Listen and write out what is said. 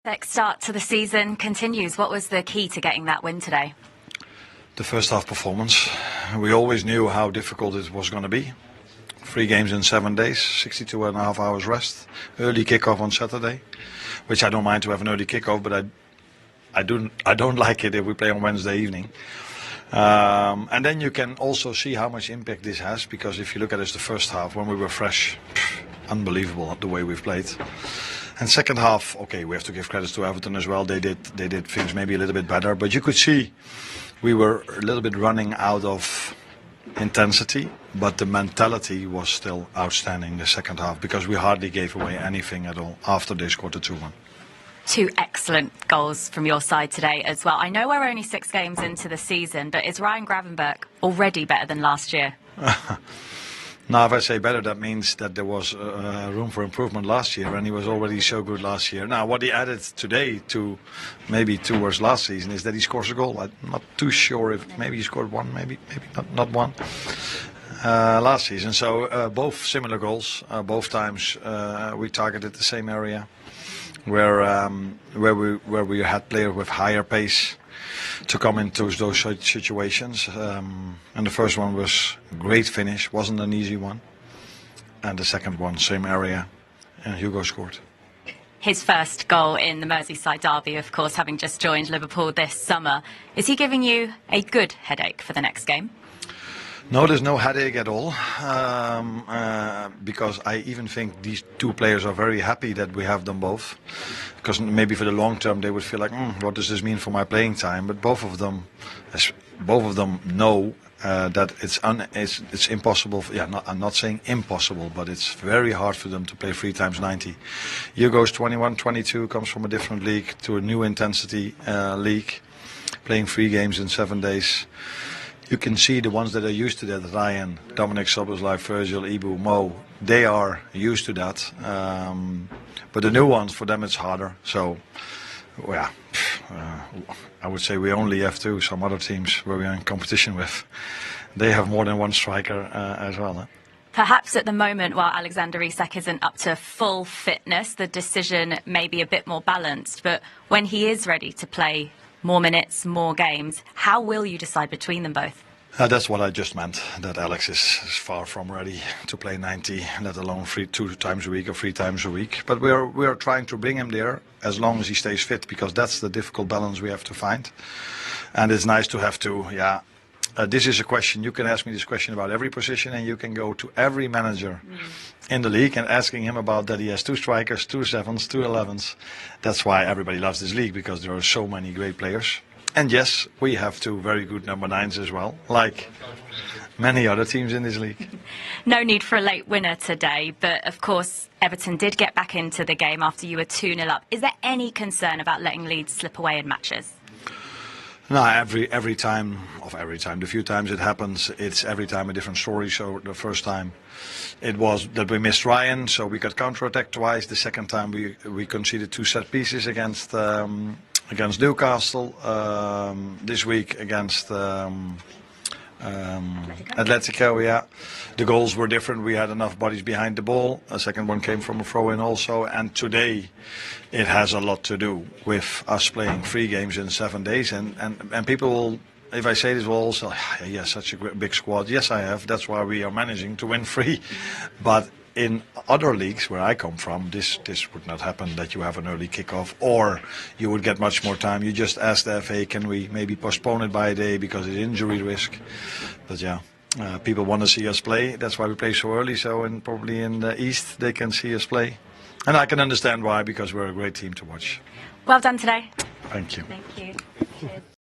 Next start to the season continues. What was the key to getting that win today? The first half performance. We always knew how difficult it was going to be. 3 games in 7 days, 62.5 hours rest, early kickoff on Saturday, which I don't mind to have an early kickoff, but I don't like it if we play on Wednesday evening. And then you can also see how much impact this has, because if you look at it as the first half, when we were fresh, unbelievable the way we've played. And second half, okay, we have to give credits to Everton as well. They did things maybe a little bit better, but you could see we were a little bit running out of intensity, but the mentality was still outstanding the second half, because we hardly gave away anything at all after they scored the 2-1. 2 excellent goals from your side today as well. I know we're only 6 games into the season, but is Ryan Gravenberch already better than last year? Now, if I say better, that means that there was room for improvement last year, and he was already so good last year. Now, what he added today to maybe towards last season is that he scores a goal. I'm not too sure if maybe he scored one, maybe not one last season. So both similar goals. Both times we targeted the same area, where we had players with higher pace to come into those situations. And the first one was a great finish, wasn't an easy one. And the second one, same area, and Hugo scored. His first goal in the Merseyside derby, of course, having just joined Liverpool this summer. Is he giving you a good headache for the next game? No, there's no headache at all, because I even think these 2 players are very happy that we have them both, because maybe for the long term they would feel like, what does this mean for my playing time? But both of them know that it's impossible. I'm not saying impossible, but it's very hard for them to play 3 times 90. Hugo's 21, 22, comes from a different league to a new intensity league, playing 3 games in 7 days. You can see the ones that are used to that, Ryan, Dominic Szoboszlai, Virgil, Ibu, Mo, they are used to that. But the new ones, for them it's harder. So, I would say we only have 2. Some other teams where we are in competition with, they have more than 1 striker as well. Perhaps at the moment, while Alexander Isak isn't up to full fitness, the decision may be a bit more balanced. But when he is ready to play more minutes, more games, how will you decide between them both? That's what I just meant, that Alex is far from ready to play 90, let alone 2 times a week or 3 times a week. But we are trying to bring him there as long as he stays fit, because that's the difficult balance we have to find. And it's nice to have to, this is a question, you can ask me this question about every position, and you can go to every manager in the league and asking him about that he has 2 strikers, 2 7s, 2 11s. That's why everybody loves this league, because there are so many great players. And yes, we have 2 very good number 9s as well, like many other teams in this league. No need for a late winner today, but of course Everton did get back into the game after you were 2-0 up. Is there any concern about letting leads slip away in matches? No, every time, the few times it happens, it's every time a different story. So the first time it was that we missed Ryan, so we got counter-attacked twice. The second time we conceded 2 set pieces against Newcastle. This week against Atletico, the goals were different. We had enough bodies behind the ball. A second one came from a throw-in also. And today it has a lot to do with us playing 3 games in 7 days. And people will, if I say this, will also, yes, such a big squad. Yes, I have. That's why we are managing to win 3. But in other leagues where I come from, this would not happen, that you have an early kickoff, or you would get much more time. You just ask the FA, can we maybe postpone it by a day because of injury risk? But people want to see us play. That's why we play so early. So probably in the East they can see us play. And I can understand why, because we're a great team to watch. Well done today. Thank you. Thank you. Cheers.